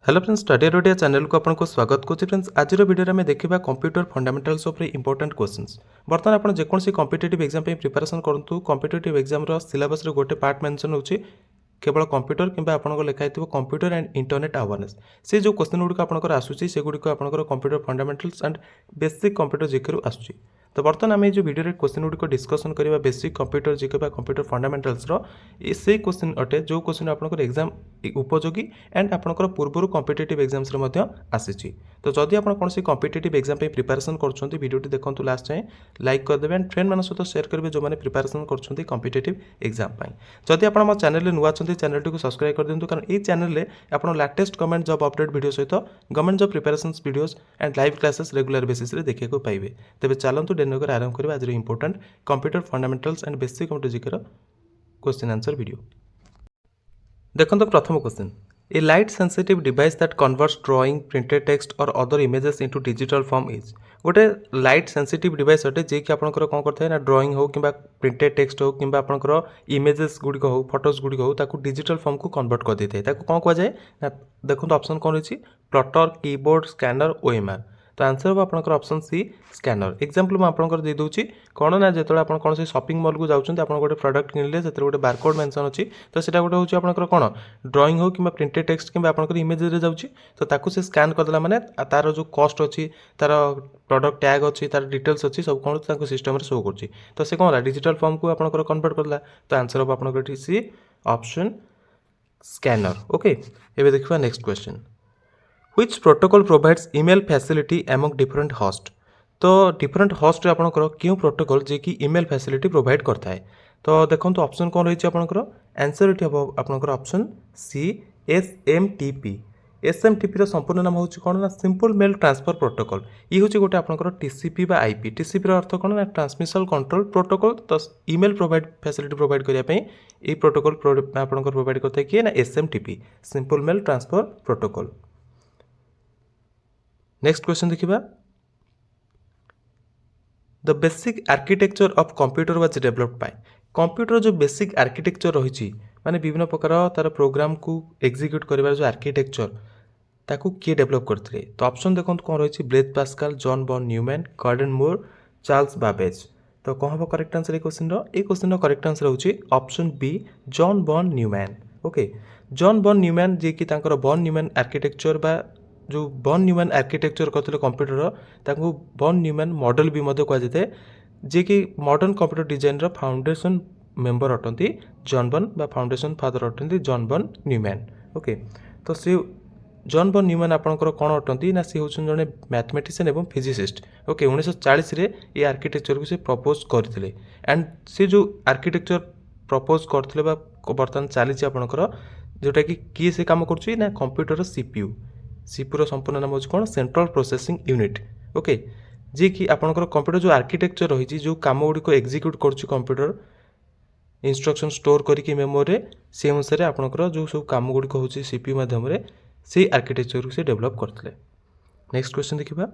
Hello friends, study रोडिया channel को आपको स्वागत करुच्ची। फ्रेंड्स, आज वीडियो में देखा computer fundamentals of important questions. बर्तमान आप जेकोसी कॉम्पिटिटिव एग्जाम प्रिपरेशन करूँ, कॉम्पिटिटिव एग्जाम सिलेबस गोटे पार्ट मेंशन होची केवल कंप्यूटर कि आपको लिखाई कंप्यूटर एंड इंटरनेट अवेयरनेस। से जो क्वेश्चन गुड़िक आपंकर आसूसी से गुड़िक आपंकर computer fundamentals and basic computer GK आसूची। तो बर्तमान आम जो वीडियो क्वेश्चन गुड़िक डिस्कसन करवा basic computer GK computer fundamentals से क्वेश्चन अटे जो क्वेश्चन आपंकर एग्जाम उपयोगी एंड आपंकर पूर्व कॉम्पिटिटिव एग्जाम्स आसी। तो जदि आप कौन कॉम्पिटिटिव एग्जाम प्रिपरेशन कर वीडियोटी देखो लास्ट जाए लाइक करदे एंड फ्रेंड मान सहित शेयर करेंगे जो मैंने प्रिपरेशन कर कॉम्पिटिटिव एग्जाम। जदि आप चैनल नुआ चैनल को सब्सक्राइब कर दिंतु, कारण ये चैनल में आप latest government job update video सहित government job preparation videos and live classes regular basis रे देखा पाइबे। तेज चलतु डेनो कर आरंभ करवा आज important computer fundamentals and basic computer GK question answer video. देखो तो प्रथम question, a light sensitive device that converts drawing printed text और other images into digital form is. गोटे लाइट सेंसिटिव डिवाइस अटे जे कि आपंकर कौन करता है ड्राइंग हो कि प्रिंटेड टेक्स्ट हो कि आपंकर इमेजेस गुड़िक हो फोटोज गुड़िक हो ताकू डिजिटल फॉर्म को कन्वर्ट कर देते हैं। कौन कहुए ना देखो ऑप्शन कौन रही प्लटर कीबोर्ड स्कैनर ओएमआर। तो आंसर हम आपंकर ऑप्शन सी स्कैनर। एग्जांपल मैं आपंकर दे दूची कौन ना जो आप कौन शॉपिंग मॉल को जाऊँच आप गोटे प्रोडक्ट किणले से गोटे बारकोड मेंशन अच्छी तो सीटा गोटे हूँ आपंकर कौन ड्राइंग हो कि प्रिंटेड टेक्स्ट कि आपंकर इमेज जाऊँगी तो ताकू से स्कैन करदेला माने तार जो कस्ट अच्छी तार प्रोडक्ट टैग अच्छी तार डिटेल्स अच्छी सब कौन सिस्टम शो कर तो से कौन डिजिटल फॉर्म को आपंकर कन्वर्ट करला। तो आंसर हम आपंकर सी ऑप्शन स्कैनर। ओके, एबे देखिबा next question, Which protocol provides email facility among different host। तो डिफरेंट होस्ट आपंकर क्यों प्रोटोकॉल जे कि ईमेल फैसिलिटी प्रोवाइड करता है। तो देखो तो ऑप्शन कौन रही आपंकर आंसर ये हम आपंकर ऑप्शन सी SMTP। SMTP संपूर्ण नाम हूँ कौन ना सिंपल मेल ट्रांसफर प्रोटोकॉल। ये हूँ गोटे आपंकर TCP बा IP। TCP अर्थ कौन ना ट्रांसमिशन कंट्रोल प्रोटोकॉल। तो ईमेल प्रोवाइड फैसिलिटी प्रोवाइड करने ये प्रोटोकॉल आपंकर प्रोवाइड करता है किए ना SMTP simple mail transfer protocol. Next question देखिबा, the basic architecture of computer was developed by. Computer जो बेसिक आर्किटेक्चर रही माने विभिन्न प्रकार तार प्रोग्राम को एग्जीक्यूट करिवार जो आर्किटेक्चर ताकू किए डेवलप करथिले। तो ऑप्शन देखो कौन रही Blaise Pascal John von Neumann Gordon Moore Charles Babbage. तो कौन हम करेक्ट आंसर ये क्वेश्चन करेक्ट आंसर होची option B John von Neumann. Okay, John von Neumann जे कि तांकर बॉन न्यूमैन आर्किटेक्चर बा जो बॉन न्यूमैन आर्किटेक्चर करते कंप्यूटर ताकू बॉन न्यूमैन मॉडल भी कहुए जे कि मॉडर्न कंप्यूटर डिजाइन रो फाउंडेशन मेंबर अटंती जॉन बॉन बा फाउंडेशन फादर अटंती जॉन बॉन न्यूमैन। ओके, तो सी जॉन बॉन न्यूमैन आपंकर कौन अटंती ना सी होउछन जने मैथमेटिशियन एवं फिजिसिस्ट। ओके, 1940 रे ये आर्किटेक्चर को से प्रपोज करथिले एंड से जो आर्किटेक्चर प्रपोज करथिले बा बर्तमान चली आपंकर जोटा कि किए से काम करुच्ची ना कंप्यूटर CPU। सीपीयू संपूर्ण नाम हूँ कौन सेंट्रल प्रोसेसिंग यूनिट। ओके, जी कि आपंकर कंप्यूटर जो आर्किटेक्चर रही जो कम गुड़िक एग्जीक्यूट करुच्ची कंप्यूटर इंस्ट्रक्शन स्टोर करके मेमोरी से अनुसार आपंकर जो सब कम गुड़िक हूँ सीपीयू माध्यम से आर्किटेक्चर से डेवलप करते। नेक्स्ट क्वेश्चन देखिबा,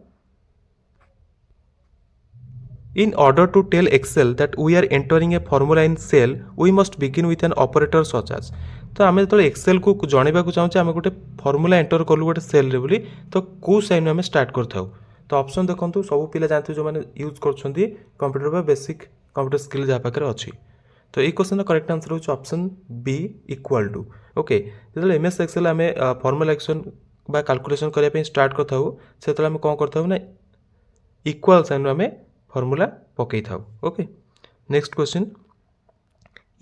In order to tell Excel that we are entering a formula in cell, we must begin with an operator such as। तो आम जो एक्सेल को जानवा चाहूँ आम गोटे फर्मूला एंटर कलु गोटे सेल बोली तो कौ साइन आम स्टार्ट करूँ। तो ऑप्शन देखो सब पिला जानते जो मैंने यूज कर कंप्यूटर बेसिक कंप्यूटर स्किल जहाँ पाखे अच्छी। तो ये क्वेश्चन करेक्ट आंसर हो option b equal to. Okay, जो MS एक्सेल आम फर्मूला एक्शन बा कैलकुलेशन करने स्टार्ट करूँ से आम कौन करता ना इक्वाल साइन आम फर्मूला पकई था। Okay, next question,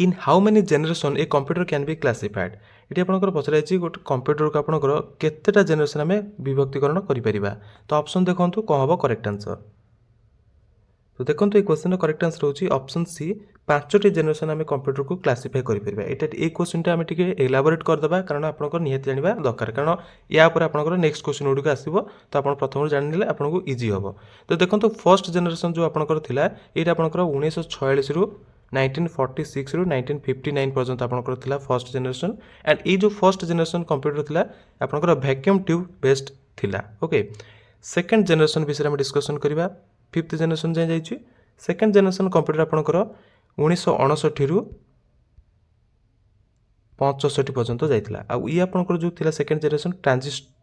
in how many generation a computer can be classified. ये आपंकर पचर गोटे कंप्यूटर को आपंकर केतेटा जेनरेशन आम विभक्तिकरण करा। तो ऑप्शन देखो कौन हम करेक्ट आंसर। तो देखो ये क्वेश्चन करेक्ट आंसर होची ऑप्शन सी 5टी जेनरेशन आम कंप्यूटर को क्लासिफाई करें। ये क्वेश्चन आम टे एलाबोरेट करदे कारण आप निहत जाना दरकार कारण या आपंकर नेक्स्ट क्वेश्चन गुड़िक आसो तो आप प्रथम जान आपको इजी हम। तो देखो फर्स्ट जेनरेशन जो आपंकर थिला ये आपंकर 1946 रु 1946 रु 1959 पर्यंत आपंकर थिला फर्स्ट जेनरेशन एंड ये जो फर्स्ट जेनरेशन कंप्यूटर थिला आपंकर वैक्यूम ट्यूब बेस्ड थिला। ओके, सेकेंड जेनरेशन विषय में डिस्कसन करवा। फिफ्थ जेनरेशन जाए जाइए सेकेंड जेनरेशन कंप्यूटर आपंकर 1959 रु 65 पर्यंत जाइला। आ ये आपंकर जो थिला सेकेंड जेनरेशन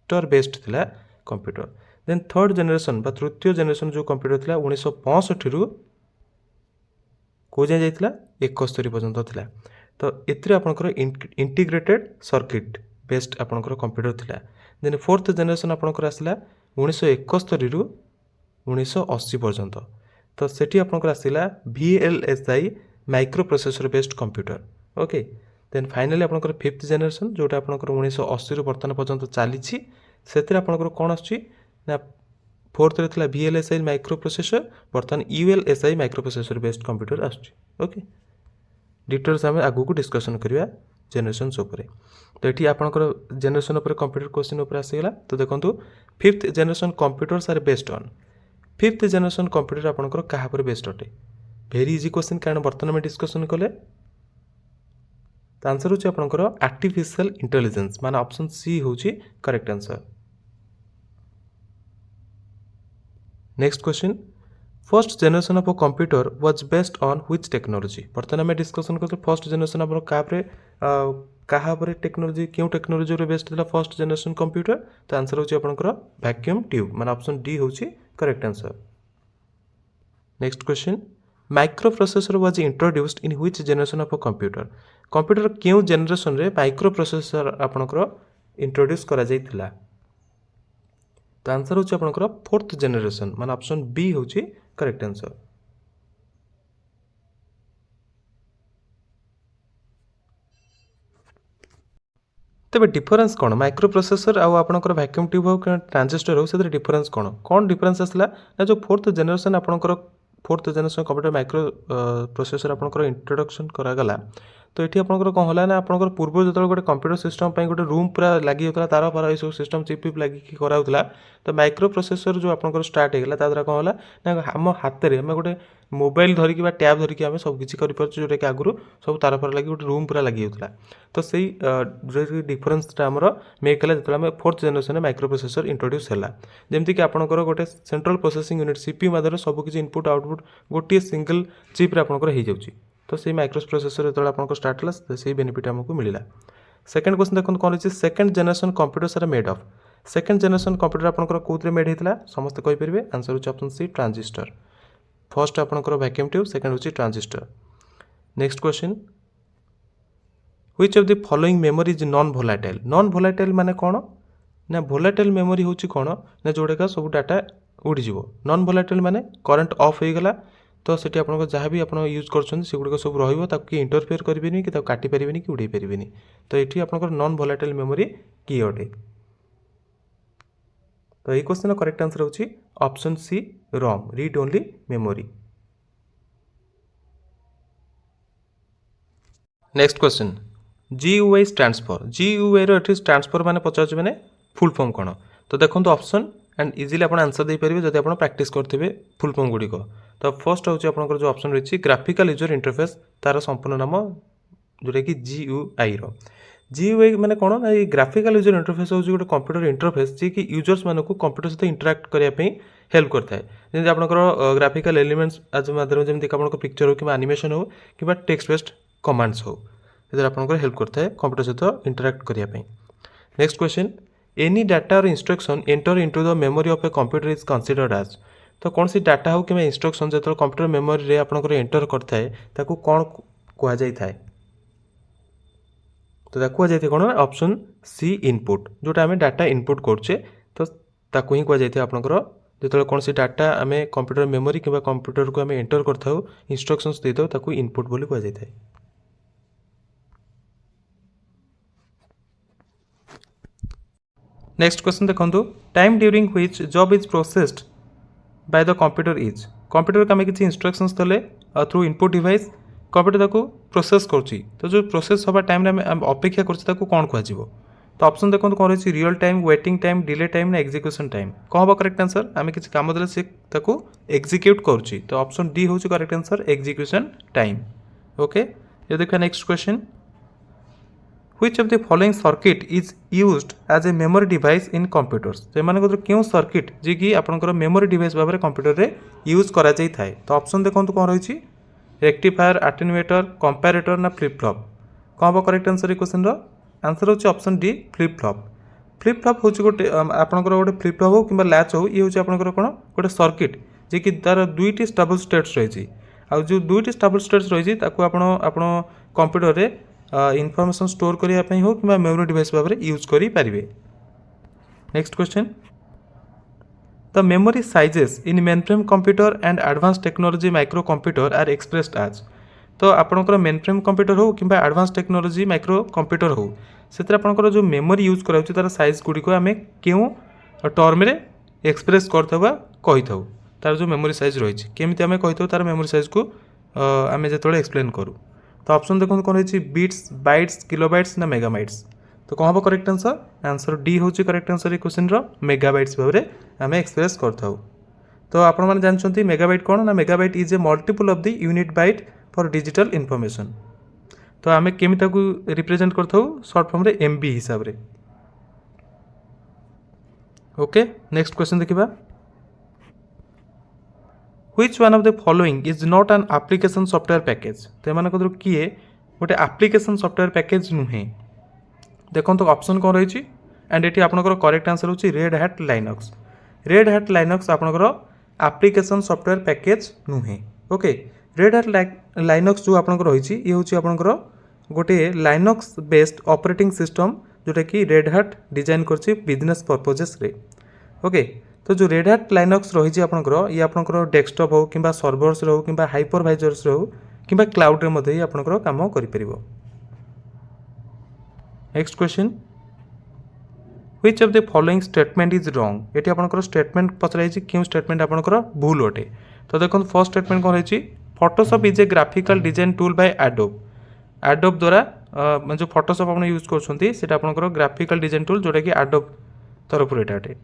रजिस्टर बेस्ड थिला कंप्यूटर। देन थर्ड जनरेशन बा तृतीय जनरेशन जो कंप्यूटर थिला 1965 रु को जाए जाइतिला 71 पर्यंत थिला। तो एथिरे आपनकर इंटीग्रेटेड सर्किट बेस्ड आपनकर कंप्यूटर थिला। देन फोर्थ जनरेशन आपनकर आसिला 1971 रु 1980 पर्यंत। तो सेठी आपनकर आसिला VLSI micro processor based computer. Okay, then finally आपनकर फिफ्थ जनरेशन जोटा आपनकर 1980 रु वर्तमान पर्यंत चली से आपनकर कौन आसुची ना फोर्थ रे थिला VLSI माइक्रो प्रोसेसर, वर्तमान ULSI micro processor based computer आसुची। ओके, डिटेल्स आम आगु को डिस्कशन करिया जनरेशन उपर। तो ये आपनकर जनरेशन उपर कंप्यूटर क्वेश्चन उपर आसीगला। तो देखंतु fifth generation computers are based on, fifth generation computer आपनकर कहा पर बेस्ड अटे। वेरी इजी क्वेश्चन कारण वर्तमान में डिस्कशन कले। तो आंसर होची आपनकर आर्टिफिशियल इंटेलिजेंस माने ऑप्शन सी होची correct answer. Next question, first generation of a computer was based on which technology. वर्तमान में डिस्कशन करते फर्स्ट जनरेशन आप कहा पर टेक्नोलॉजी क्यों टेक्नोलॉजी रे बेस्ड थिला फर्स्ट जनरेशन कंप्यूटर। तो आंसर होची आपनकर वैक्यूम ट्यूब माने ऑप्शन डी होची correct answer. Next question, micro processor was introduced in which generation of a computer. Computer क्यों जनरेशन रे माइक्रो प्रोसेसर आपनकर इंट्रोड्यूस करा जाइतिला। तो आंसर होची आपनकर फोर्थ जनरेशन माने ऑप्शन बी होची करेक्ट आंसर। तेबे डिफरेंस कौन माइक्रो प्रोसेसर आउ आपनकर वैक्यूम ट्यूब हो ट्रांजिस्टर हो से डिफरेंस कौन डिफरेंस आसला ना जो फोर्थ जनरेशन आपनकर fourth generation computer micro processor आपनकर इंट्रोडक्शन करागला। तो ये आपंकर कौन है ना आपंकर पूर्व जो गोटे कंप्यूटर सिस्टम गोटे रूम पूरा लगी होता तार फार ये सब सिस्टम चिप लगिकी कराला। तो माइक्रो प्रोसेसर जो आपंकर स्टार्ट होगा ताद्वारा कौन है ना आम हाथ में आम गोटे मोबाइल धरिकी टैब धरिकी आम सब किसी करें जोटा कि आगुरी सब तार फार लगी गोटे रूम पूरा लगी होता। तो से डिफरेंसटा आम मेक है जो आम fourth generation micro processor introduce है जमीक आपंकर गोटे सेंट्रल प्रोसेसिंग यूनिट CPU माध्यम सबकि इनपुट आउटपुट गोटे सिंगल चिप्रे आपंकर हो जाऊँगी। तो से माइक्रो प्रोसेसर जो आप स्टार्ट है से बेनिफिट आमको मिला। सेकंड क्वेश्चन देखो कौन अच्छी सेकंड जनरेशन कंप्यूटर सारा made of. Second generation computer आपंकर कौन मेड होता समस्त कहींपर आंसर होची ऑप्शन सी ट्रांजिस्टर। फर्स्ट आपंकर वैक्यूम ट्यूब सेकंड होची transistor. Next question, which of the following memory is non volatile. Non volatile माने कौन ना वोलेटाइल मेमोरी होची कौन ना जोड़ेका सब डाटा उड़ीज। नॉन वोलेटाइल माने करंट ऑफ हो गला तो सेठी आपन जहाँ भी आप यूज कर सब रही इंटरफेयर करेंगे कि काटी पारे कि उड़े पारे। तो ये आपंकर नॉन वोलेटाइल मेमोरी किए अटे। तो ये क्वेश्चन करेक्ट आंसर होची option c ROM read only memory. Next question, GUI stands for. GUI रो ट्रांसफर माने पचार मैंने फुल फॉर्म कौन। तो देखो ऑप्शन एंड इजिली आप आंसर दे पारे जब आप प्रैक्टिस करते फुल फॉर्म गुड़िक। तो फर्स्ट हूँ आपंकर जो ऑप्शन रही ग्राफिकल यूजर इंटरफेस तार संपूर्ण नाम जोटा कि GUI रो। GUI माने कौन ना ये ग्राफिकल यूजर इंटरफेस हूँ गोटे कंप्यूटर इंटरफेस जी कि यूजर्स मानक कंप्यूटर सहित इंटराक्ट करने हेल्प करता है। जमी आपंकर ग्राफिकल एलिमेंट्स आज माध्यम जमीक आप पिक्चर हो कि एनिमेशन हो कि टेक्स्ट बेस्ड कमांड्स हो आपंकर हेल्प करता है कंप्यूटर सहित इंटराक्ट करने। Next question, any data or instruction enter into the memory of a computer is considered as. तो कौन सी डाटा हो कि इंस्ट्रक्शन जो कंप्यूटर मेमोरी रे आपंकर एंटर करता है ताकू कौन कह जाए। तो कहुए कौन ऑप्शन सी इनपुट जोटा आम डाटा इनपुट करुचे तो ताकू ही कहुए आपंकर जो कौन सी डाटा आम कंप्यूटर मेमोरी कि कंप्यूटर को आम एंटर कर इंस्ट्रक्शंस दे था ताकू इनपुट बोली कहुए। नेक्स्ट क्वेश्चन देखो, time during which job is processed by the computer is. Computer को आम किसी इंस्ट्रक्शंस देले थ्रू इनपुट डिवाइस कंप्यूटर ताको प्रोसेस करुच्ची। तो जो प्रोसेस हवा टाइम अपेक्षा करुच्ची कौन कह। तो ऑप्शन देखो कौन रही real time waiting time delay time ना एग्जीक्यूशन टाइम कौन हम करेक्ट आंसर। आम किसी काम देले से एग्जीक्यूट करुच्ची। तो ऑप्शन डी हूँ correct answer execution time. Okay, ये देखा next question, which of the following circuit is used as a memory device in computers. तो एम क्यों सर्किट जी कि आपंकर मेमोरी डिवाइस भाव में कंप्यूटर रे यूज करा जाई थाए। तो ऑप्शन देखो कौन रही रेक्टिफायर अटेन्यूएटर कंपैरेटर ना फ्लिप फ्लॉप कौन हम करेक्ट आंसर क्वेश्चन आंसर होची option D flip flop. Flip flop हूँ गोटे आपंकर गोटे फ्लिप फ्लॉप हो कि लैच हो ये हूँ आपंकर कौन गोटे सर्किट जी कि तार दुईटी स्टेबल स्टेट्स रही आ जो दुईटी स्टेबल स्टेट्स रही कंप्यूटर रे इनफॉरमेशन स्टोर करने हो कि मेमोरी डिवाइस भाव में यूज करें। Next question The memory sizes in mainframe computer and advanced technology micro computer are expressed as तो आपणकर मेनफ्रेम कंप्यूटर हो कि एडवांस टेक्नोलोजी माइक्रो कंप्यूटर हो से आपंकर जो मेमोरी यूज कराऊँ तार साइज गुड़िक आम क्यों टर्म रे एक्सप्रेस करथवा कही तार जो मेमोरी साइज रही केमी आम कही तार मेमोरी साइज को आम जो एक्सप्लेन करूँ तो ऑप्शन देखो कौन रही बिट्स बाइट्स किलोबाइट्स ना मेगाबाइट्स तो कौन हम करेक्ट आंसर आंसर डी हूँ करेक्ट आंसर ये क्वेश्चन मेगाबाइट्स भाव में आम एक्सप्रेस करथाउ तो आपण मैंने जानते मेगाबाइट कौन ना megabyte is a multiple of the unit byte for digital information तो आम केमी रिप्रेजेंट करथाउ शॉर्ट फॉर्म रे एमबी हिसाब रे। ओके नेक्स्ट क्वेश्चन देखिबा which one of the following is not an application software package तो एमान कदर किए गोटे एप्लिकेशन सॉफ्टवेयर पैकेज नुहे देखो तो ऑप्शन कौन रही एंड ये आपंकर करेक्ट आंसर होची red hat Linux. Red hat Linux आपंकर एप्लिकेशन सॉफ्टवेयर पैकेज नुहे। ओके रेड हैट लाइनक्स जो आपंकर रही ये हूँ आपंकर गोटे लाइनक्स बेस्ड ऑपरेटिंग सिस्टम जोटा कि रेड हैट डिजाइन करछि बिजनेस पर्पजेस रे। ओके तो जो रेड हैट लाइनक्स रही आपंकर ये आपंकर डेस्कटॉप हो कि सर्वर्स हो कि हाइपरवाइजर्स हो कि क्लाउड रे मध्य आपंकर काम करिपरिबो। Next question which of the following statement is wrong ये आपंकर स्टेटमेंट पचराई क्यों स्टेटमेंट आपंकर भूल अटे तो देखो फर्स्ट स्टेटमेंट कौन रही Photoshop is a graphical design tool by adobe adobe द्वारा जो फोटोशॉप आप यूज कर आपंकर ग्राफिकल डिजाइन टूल जोटा कि एडोब तरफ अटे।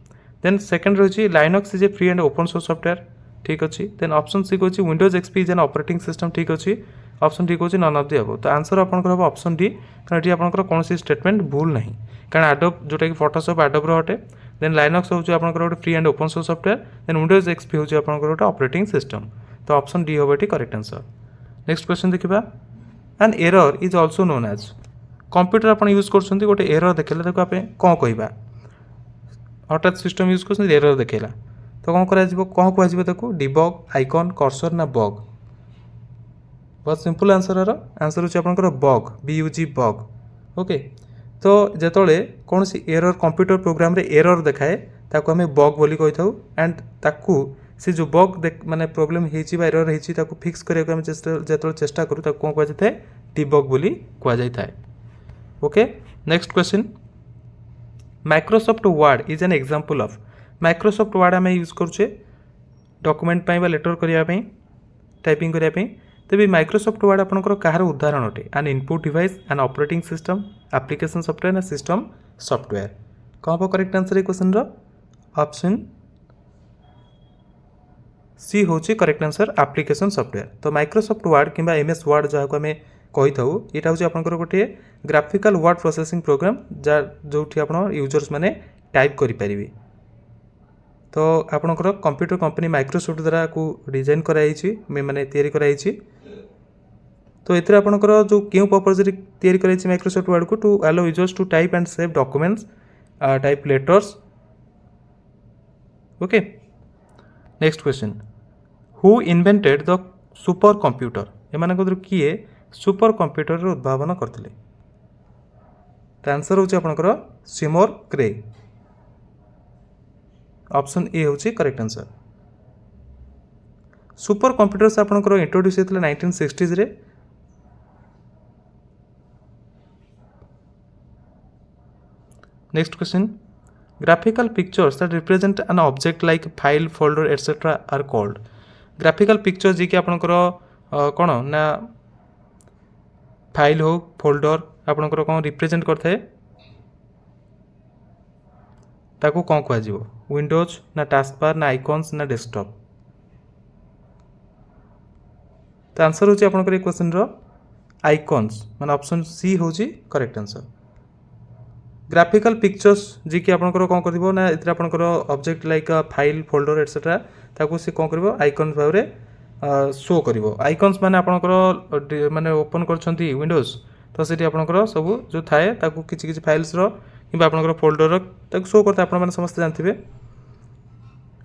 देन सेकंड रही Linux is a free and open source software ठीक अच्छे। देन ऑप्शन सी कौन Windows XP is an operating system ठीक अच्छे। ऑप्शन डी कौन नन ऑफ दी अबव तो आंसर आपंकर हम ऑप्शन डी कारण ये आपंकर कौन स्टेटमेंट भूल ना कारण एडोब जोटा कि फोटोशॉप एडोब अटे। देन लाइनक्स हूँ आपंकर गोटे free and open source software. Then Windows XP हूँ आपंकर गोटे ऑपरेटिंग सिस्टम तो ऑप्शन डी हम ये करेक्ट आंसर। नेक्स्ट क्वेश्चन देखा an error is also known as computer आप यूज कर गोटे एरर देखला देखो आप कौन कहवा हठात सिस्टम यूज कर एरर देखला तो कौन कौन कह डिबग आइकन कर्सर ना बग बहुत सिंपल आंसर आंसर होची आपनकर बग बीयूजी बग। ओके तो जेतोले कौन सी एरर कंप्यूटर प्रोग्राम रे एरर देखाए ताको हमें बग बोली कहि थाउ एंड ताकू से जो बग माने प्रॉब्लम हेची बा एरर हेची ताको फिक्स करे हम जेतोले चेष्टा करू ताको कोन कह जाय डिबग बोली कह जाय थाए। Okay next question Microsoft word is an example of Microsoft word आम यूज करुचे डॉक्यूमेंट पाई बा लेटर करिया पई टाइपिंग करिया पई तेबे माइक्रोसॉफ्ट वर्ड आपनकर कहार उदाहरण अटे N input device N operating system application software ना सिस्टम सॉफ्टवेयर कौन हम करेक्ट आंसर ये क्वेश्चन ऑप्शन सी हूँ करेक्ट आंसर एप्लिकेशन सॉफ्टवेयर। तो माइक्रोसॉफ्ट वर्ड कि एमएस वर्ड जहाँ को आम कही था यहाँ हूँ आपंकर गोटे ग्राफिकल वर्ड प्रोसेसिंग प्रोग्राम जो आप यूजर्स मैंने टाइप करें तो आपंकर कंप्यूटर कंपनी माइक्रोसॉफ्ट द्वारा को डिजाइन कराई माने तैयारी कराई तो ये आपंकर जो क्यों पर्पज तैयारी कराई माइक्रोसॉफ्ट वर्ड को to allow users to type and save documents type letters. Okay next question who invented the super computer एमान किए सुपर कंप्यूटर उद्भावन करते आंसर हूँ आपंकर सिमोर क्रे ऑप्शन ए हूँ करेक्ट आंसर। सुपर कंप्यूटर्स आपंकर इंट्रोड्यूस होता 1960s रे next question graphical pictures that represent an object like file folder etcetera are called graphical picture जी कि आपंकर कौन ना फाइल हो फोल्डर आपंकर कौन रिप्रेजेंट करते ताको कौन कह विंडोज ना टास्क बार ना आइकन्स ना डेस्कटॉप तो आंसर हूँ आपंकर क्वेश्चन आइकन्स माने ऑप्शन सी हूँ करेक्ट आंसर। ग्राफिकल पिक्चर्स जी कि आपंकर कौन कर ना इतने आपंकर object like file folder etcetera ताको सी कौन कर आइकन्स भाव में शो कर आइकन्स माने आपंकर माने ओपन कर विंडोज तो सीटी आपंकर सब जो थाए ताको किछि किछि फाइल्स रो कि आपंकर फोल्डर शो करते आप समस्त जानते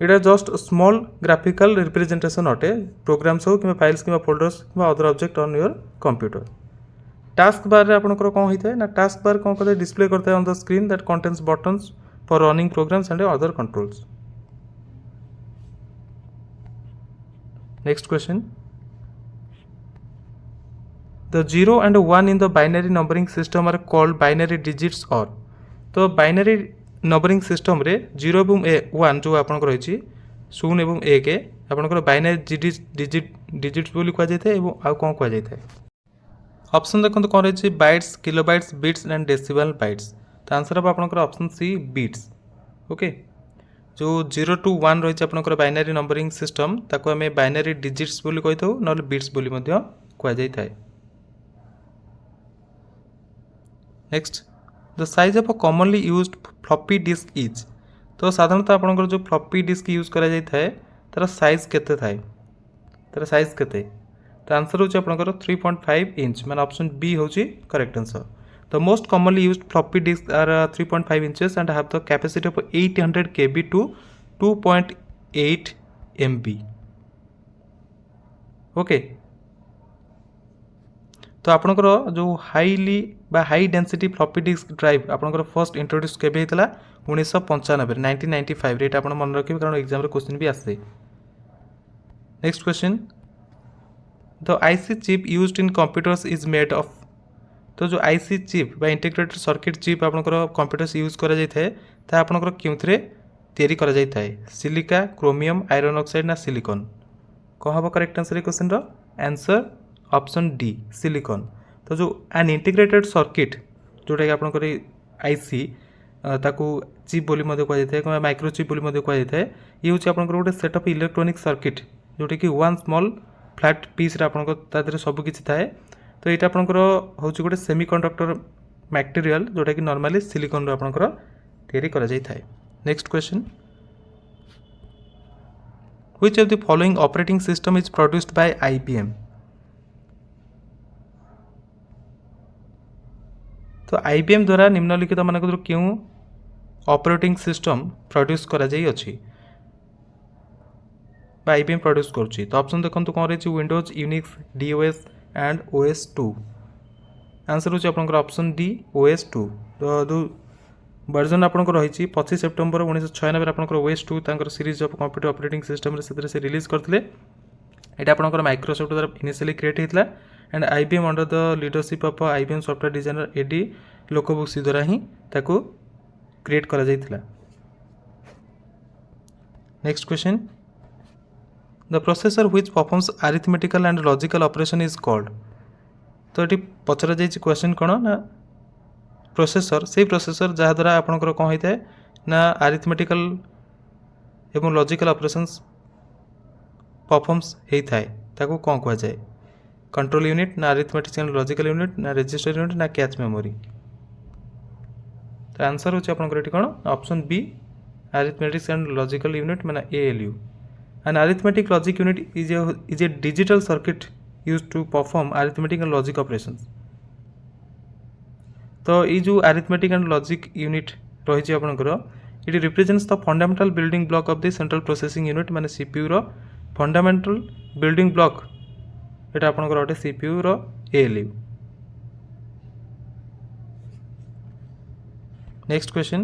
इटा जस्ट स्मॉल ग्राफिकल रिप्रेजेंटेशन अटे प्रोग्राम्स हो कि फाइल्स कि फोल्डर्स कि other object on your computer task bar रे आपनकर कौन होता है ना टास्क बार कौन करते डिस्प्ले करता है on the screen that contains buttons for running programs and other controls next question the 0 and 1 in the binary numbering system are called binary digits or तो binary numbering system रे 0 एवं 1 जो आपन रही 0 एवं 1 आपन binary digits बोली कह जाए एवं आउ कौन कह जाए ऑप्शन देखो कौन रही bytes kilobytes bits and decimal bytes तो आंसर हम आपन ऑप्शन सी बिट्स ओके जो 0 to 1 रही आपन बाइनरी नंबरिंग सिस्टम ताको आम बाइनरी डिजिट्स बोली कही था ना बिट्स बोली कह जाए next the size of a commonly used floppy disc is तो साधारणतः आपंकर जो फ्लॉपी डिस्क यूज करा जाए तार साइज केते थाए तार साइज केते तो आंसर होची आपंकर 3.5 इंच माने ऑप्शन बी होची correct answer the most commonly used floppy disk are 3.5 inches and have the capacity of 800 KB to 2.8 MB okay तो आपंकर जो हाईली बा high density floppy disk drive आपंकर फर्स्ट इंट्रोड्यूस केबे होता 1995 1995 ये आप मन रखिए कारण एग्जाम क्वेश्चन भी आसे next question the IC chip used in computers is made of तो जो आईसी चिप बा इंटीग्रेटेड सर्किट चिप आपंकर कंप्यूटर्स यूज करा जाय थाए ता आपंकर क्योंथरे तैयारी करा जाय थाए सिलिका क्रोमियम आयरन ऑक्साइड ना सिलिकॉन कौन हम करेक्ट आंसर क्वेश्चन रो आंसर ऑप्शन डी सिलिकॉन तो जो एन इंटीग्रेटेड सर्किट जोटा कि आपंकर आईसी ताकू चिप बोली कह जाए माइक्रो चिप बोली कह जाए ये हूँ आपंकर गोटे सेट ऑफ इलेक्ट्रोनिक सर्किट जोटा कि वन स्मॉल फ्लैट पीस आपंकर सबकि थाए तो ये आपंकर हूँ गोटे सेमीकंडक्टर मटेरियल जोटा कि नॉर्मली सिलिकॉन रो आपंकर तैयारी करा जाय थाए next question which of the following operating system is produced by IBM तो IBM द्वारा निम्नलिखित मानक क्यों ऑपरेटिंग सिस्टम प्रोड्यूस करा जाई अछि बा IBM प्रोड्यूस करछि तो ऑप्शन देखंतु कोन रही Windows Unix DOS and OS2 answer होछि आपनकर ऑप्शन डी OS2 तो दो वर्जन आपनकर रही 25 सेप्टेम्बर 1996 आपनकर OS2 तांकर series of computer operating system रे सेतरे से रिलीज करथिले एटा आपनकर माइक्रोसॉफ्ट द्वारा इनिशियली क्रिएट हेतला and IBM under the leadership of IBM software designer Ed Iacobucci द्वारा ही ताको क्रिएट करा जायतिला next question the processor which performs arithmetical and logical operation is called तो ये पचरा जाइए क्वेश्चन कौन ना प्रोसेसर से प्रोसेसर जहाँ द्वारा आपंकर कौन होता है ना अरिथमेटिकल एवं लॉजिकल ऑपरेशंस परफॉर्म्स होता है ताको कौन कह जाए कंट्रोल यूनिट ना अरिथमेटिक्स एंड लॉजिकल यूनिट ना रजिस्टर यूनिट ना कैच मेमोरी तो आंसर होची आपनकर कौन option B arithmetics and logical unit माने ALU and arithmetic logic unit is a digital circuit used to perform arithmetic and logic operations तो ये जो अरिथमेटिक एंड लॉजिक यूनिट रही आपनकर it represents the fundamental building block of the central processing unit माने CPU रो फंडामेंटल बिल्डिंग ब्लॉक एटा आपनकर गोटे CPU रो ALU next question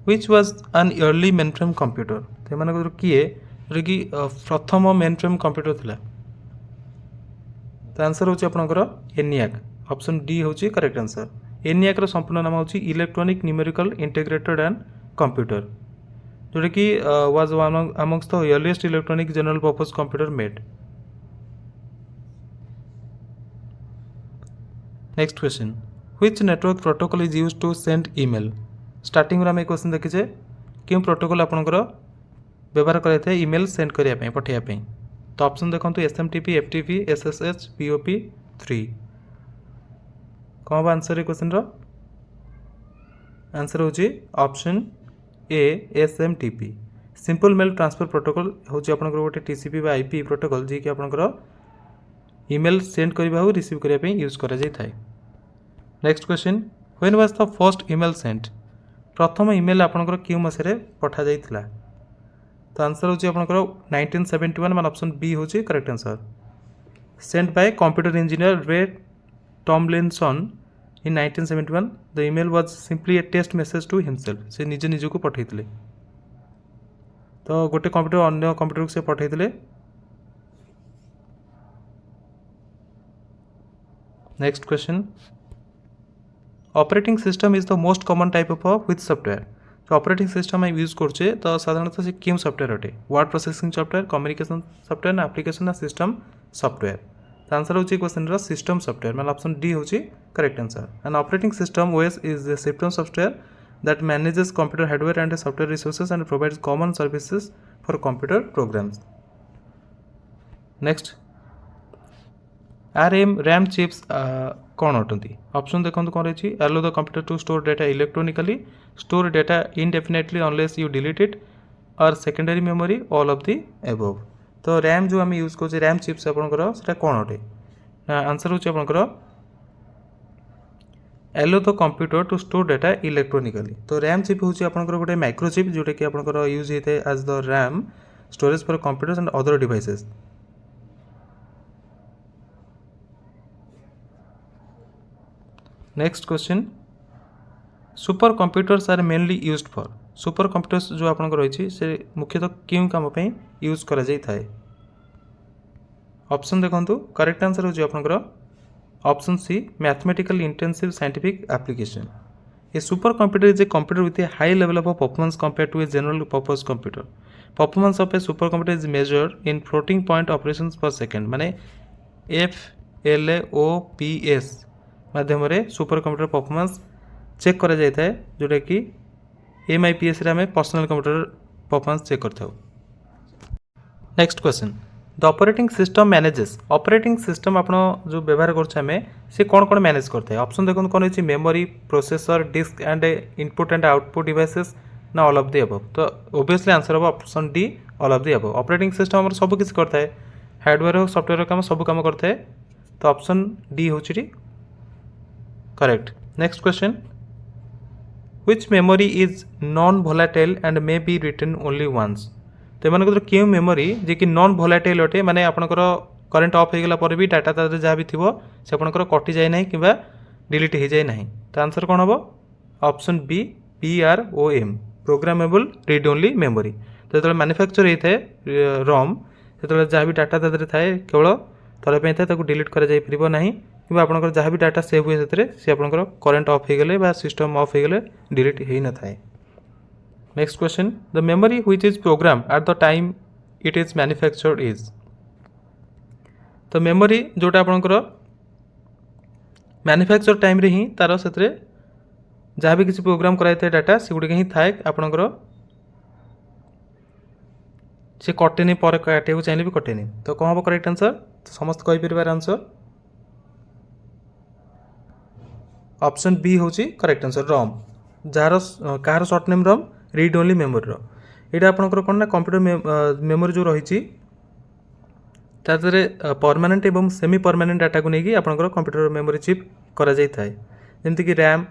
which was an early mainframe computer तो मानक किए जो कि प्रथम मेनफ्रेम कंप्यूटर थिला तो आंसर होची आपनकर ENIAC ऑप्शन डी होची करेक्ट आंसर ENIAC रो संपूर्ण नाम होची electronic numerical integrated and computer जोटा कि was amongst the earliest electronic general purpose computer made next question which network protocol is used to send email starting में question देखिए क्यों प्रोटोकॉल आपनकर व्यवहार करते ईमेल सेंड करने पठाइबा तो ऑप्शन देखो SMTP FTP SSH POP 3 कौन बा आंसर क्वेश्चन रो आंसर होची option A SMTP simple mail transfer protocol होची आपनकर गोटे TCP बा IP प्रोटोकॉल जी कि आपनकर ईमेल सेंड करबा हो रिसीव करबा यूज करा जाय थाए next question when was the first email sent प्रथम ईमेल आपनकर क्यों मसरे पठा जाइथिला तो आंसर होची आपनकर 1971 मान ऑप्शन बी होची correct answer sent by computer engineer Ray Tomlinson in 1971 the email was simply a test message to himself से निजे निजको पठाइथिले तो गोटे कंप्यूटर अन्य कंप्यूटर को से पठाइथिले next question operating system is the most common type of which software तो operating system हम यूज करछे तो साधारणतः से क्यों सॉफ्टवेयर अटे word processing software communication software ना एप्लीकेशन ना सिस्टम सॉफ्टवेयर तो आंसर होची क्वेश्चन रो सिस्टम सॉफ्टवेयर मतलब ऑप्शन डी होची correct answer an operating system OS is a system software that manages computer hardware and software resources and provides common services for computer programs next RAM chips कौन अटंती option देखो कौन रही allow the computer to store data electronically store data indefinitely unless you delete it और secondary memory all of the above तो RAM जो आम use कर रैम चिप्स आपंकर कौन अटे आंसर हो allow the computer to store data electronically तो रैम चिप हूँ आपंकर गोटे माइक्रोचिप जोटा कि आपंकर यूज होता है as the RAM storage for computers and other devices next question super computers are mainly used for super computers जो आपन रही से मुख्यतः क्यों काम पे यूज करा जाई थाए ऑप्शन देखंतु करेक्ट आंसर हो आपनकर option C mathematical intensive scientific application a super computer is a computer with a high level of performance compare to a general purpose computer performance of a super computer is measured in floating point operations per second माने FLOPS माध्यम super computer performance check करा जाता है जोटा कि MIPS रे हमें personal computer performance check करते हो next question the operating system manages operating system आपण जो व्यवहार करछे से कौन कौन मैनेज करते हैं ऑप्शन देखो कौन है memory processor disk and input and output devices ना ऑल ऑफ द अबव तो ऑब्वियसली आंसर हो option D all of the above operating system हमर सब किसी करता है हार्डवेयर हो सॉफ्टवेयर काम सब काम करता है तो ऑप्शन डी होची correct next question which memory is non volatile and may be written only once तो एमानकर क्यों मेमोरी जे कि नॉन भोलाटाइल अटे माने आपनकर करंट ऑफ हो गला पर भी डाटा तार जहाँ भी थिबो से आपनकर कटि जाए नहीं किबा डिलीट हो जाए नहीं तो आंसर कौन हम option B PROM programmable read only memory तो जो मैन्युफैक्चर होता है रॉम जो जहाँ भी डाटा तार थाए केवल थोड़े पे था डिलीट करा जाई परिबो नहीं कि आपनकर जहाँ भी डाटा सेव हुए से आपनकर करंट ऑफ हो गले बा सिस्टम ऑफ हो गले डिलीट हो न थाए next question the memory which is program at the time it is manufactured is तो मेमोरी जोटा आपनकर मैन्युफैक्चर टाइम रे ही तार से जहाँ भी किसी प्रोग्राम कराई डाटा से गुड़िक ही थाए आपनकर से कटेनि पर काटे चाहिए भी कटेनि तो कौन हम करेक्ट आंसर तो समस्त कहीपर आंसर ऑप्शन बी होची करेक्ट आंसर रॉम जार कार short name ROM read only memory यहाँ आपंकर कौन ना कंप्यूटर मेमोरी जो रही परमानेंट एवं सेमी परमानेंट डाटा को लेकिन आपंकर कंप्यूटर मेमोरी चिप करा जाई थाए जमीक रैम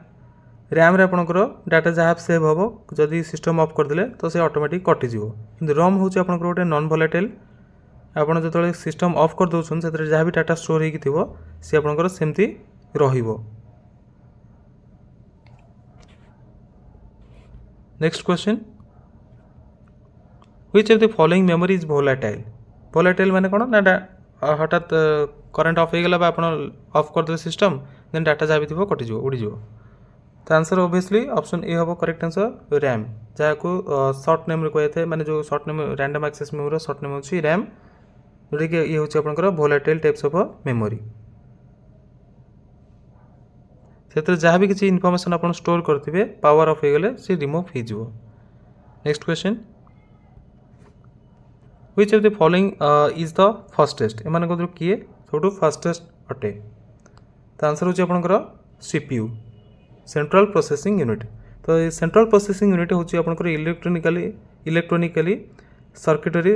रे आपंकर डाटा जहाँ सेव हम जदि सिस्टम ऑफ करदे तो से ऑटोमेटिक कटिज कि रॉम हूँ आपंकर गोटे नॉन भोलाटाइल आपड़ जो सिस्टम ऑफ कर दौन से जहाँ भी डाटा स्टोर हो सी आपंकर सेमती रहिबो next question which of the following memory is volatile volatile माने कौन ना हठात करंट ऑफ हो गला आप ऑफ करदे सिस्टम देन डाटा जहाँ भी थी कटिज उड़ीज तो आंसर ऑब्वियसली ऑप्शन ए हम करेक्ट आंसर रैम जहाँ को सर्ट नेम कही था माने जो short name random access memory short name होची रैम जोटा कि ये हूँ आपंकर भोलाटाइल टाइप्स ऑफ मेमोरी से जहाँ भी किसी इनफॉरमेशन आप स्टोर करते पावर ऑफ हो गले से रिमूव हो next question which of the following is the fastest एम किए सब फास्टेस्ट अटे तो आंसर होची आपंकर CPU सेंट्रल प्रोसेसिंग यूनिट तो ये सेंट्रल प्रोसेसिंग यूनिट होची आपंकर इलेक्ट्रोनिकली सर्किटरी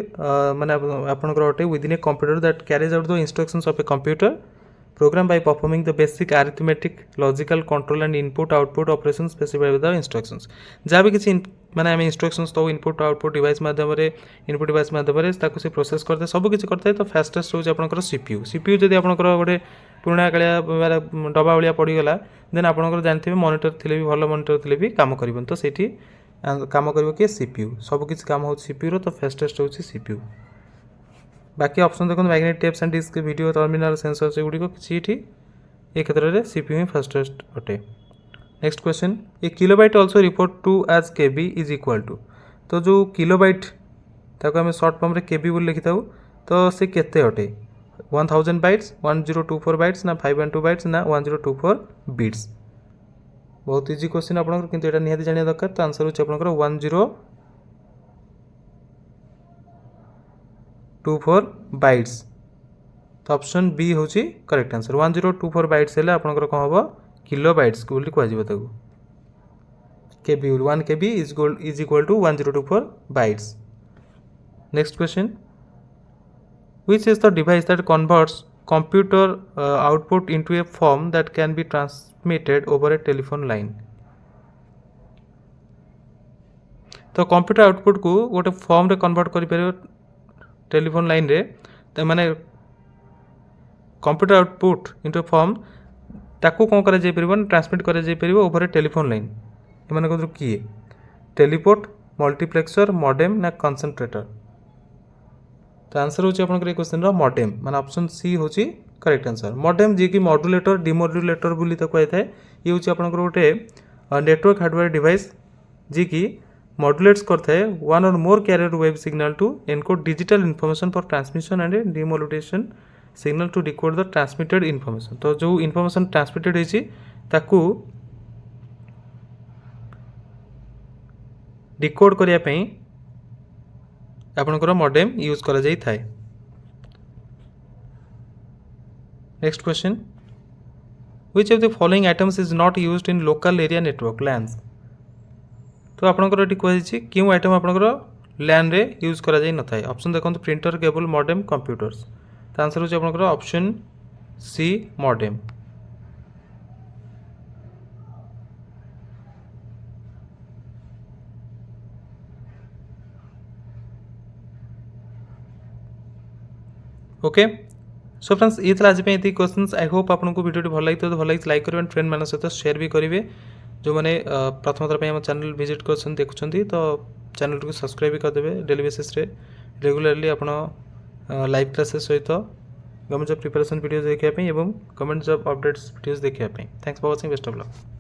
माने आपंकर अटे within a computer that carries out the instructions of a computer program by performing the basic arithmetic logical control and input output operations specified with the instructions जहाँ भी किसी माने आम इंस्ट्रक्शंस तो इनपुट आउटपुट डिवाइस माध्यम input device माध्यम से process करते सब किसी करते तो फास्टेस्ट हूँ आपंकर सीपीयू सीपीयू जब आपंकर गोटे पुराणा कालिया डबा भाया पड़गला देन आपंकर जानते मॉनिटर थे भी भल मॉनिटर थे भी काम कर तो सेठी काम कर किए सीपीयू सब किसी काम हो सीपीयू तो फास्टेस्ट हूँ सीपीयू बाकी ऑप्शन देखो magnetic tapes and disk video terminal sensor से गुड़िक किसी ये क्षेत्र में सीपीयू ही फास्टेस्ट अटे next question a kilobyte also report to as KB is equal to तो जो किलोबाइट ताको आम सर्ट फॉर्म रे केबी बोल लिखि थाउ तो से केते अटे 1000 बाइट्स 1024 बाइट्स ना 512 बाइट्स ना 1024 बिट्स बहुत इजी क्वेश्चन आपनकर किंतु एटा निहाती जानिया दरकार तो आंसर होछ आपनकर 1024 बाइट्स तो ऑप्शन बी होची करेक्ट आंसर 1024 बाइट्स हेले आपनकर कोन हबो किलो बाइट्स को कह KB 1 KB is equal to 1024 bytes next question which is the device that converts computer output into a form that can be transmitted over a telephone line तो computer output को गोटे form रे convert कर telephone line रे तो माने computer output into ए form ताकू कौन कर ट्रांसमिट कर ओवर ए टेलीफोन लाइन ये किए टेलीपोर्ट मल्टीप्लेक्सर मॉडेम ना कंसंट्रेटर तो आंसर होची आपन के क्वेश्चन रो मॉडेम माने ऑप्शन सी होची करेक्ट आंसर मॉडेम जे कि मॉड्यूलेटर डिमॉड्यूलेटर बोली तो कहता है ये होची आपन गोटे नेटवर्क हार्डवेयर डिवाइस जे कि मॉड्यूलेट्स करता है one or more carrier wave signal to encode digital information for transmission and demodulation signal to decode the transmitted information तो जो इनफॉरमेशन ट्रांसमिटेड होची ताकू डिकोड करिया पई आपनकर मॉडेम यूज करा जाई थाए next question which of the following items is not used in local area network lens तो आपनकर एटी कहै क्यों आइटम आपनकर लैन रे यूज करा जाई न थाए ऑप्शन देखो प्रिंटर केबल मॉडेम कंप्यूटर्स तो आंसर होची आपनकर option C modem okay so friends ये आज क्वेश्चंस आई होप आपको वीडियो भल लगी तो भल लगी लाइक करेंगे फ्रेंड मान सहित शेयर भी करेंगे जो मैंने प्रथम थर आम चैनल विजिट कर देखुं तो चैनल को सब्सक्राइब भी करदे डेली बेसिस रे रेगुलरली आप लाइव क्लासेस सहित गवर्नमेंट जॉब प्रिपरेशन वीडियो देखापी और गवर्नमेंट जॉब अपडेट्स वीडियोस देखापी thanks for watching best of luck.